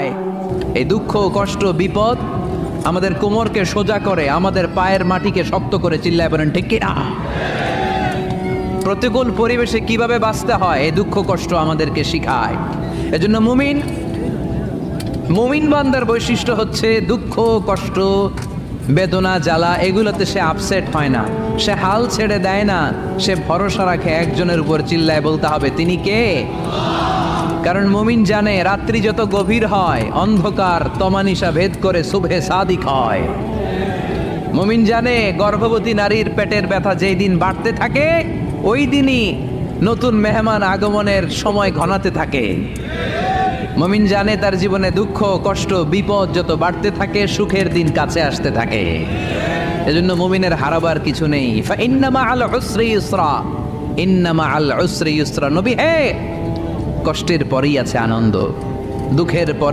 শিখায়। এই দুঃখ, কষ্ট, বিপদ আমাদের কোমরকে সোজা করে, আমাদের পায়ের মাটিকে শক্ত করে। চিল্লায় বলেন ঠিক কিনা? প্রতিকূল পরিবেশে কিভাবে বাঁচতে হয় এই দুঃখ কষ্ট আমাদেরকে শিখায়। এজন্য মুমিন বান্দার বৈশিষ্ট্য হচ্ছে দুঃখ কষ্ট বেদনা জ্বালা এগুলোতে সে আপসেট হয় না, সে হাল ছেড়ে দেয় না, সে ভরসা রাখে একজনের উপর। চিল্লায় বলতে হবে তিনি কে? কারণ মুমিন জানে রাত্রি যত গভীর হয় অন্ধকার তমানিসা ভেদ করে সুবহে সাদিক হয়। মুমিন জানে গর্ভবতী নারীর পেটের ব্যথা যেই দিন বাড়তে থাকে ওই দিনই নতুন মেহমান আগমনের সময় ঘনাতে থাকে। মুমিন জানে তার জীবনে দুঃখ কষ্ট বিপদ যত বাড়তে থাকে সুখের দিন কাছে আসতে থাকে। এজন্য মুমিনের হারাবার কিছু নেই। ফাইন্না মাআল উসরি ইউসরা, ইন্না মাআল উসরি ইউসরা। নবী হে, কষ্টের পরেই আছে আনন্দ, দুঃখের পরে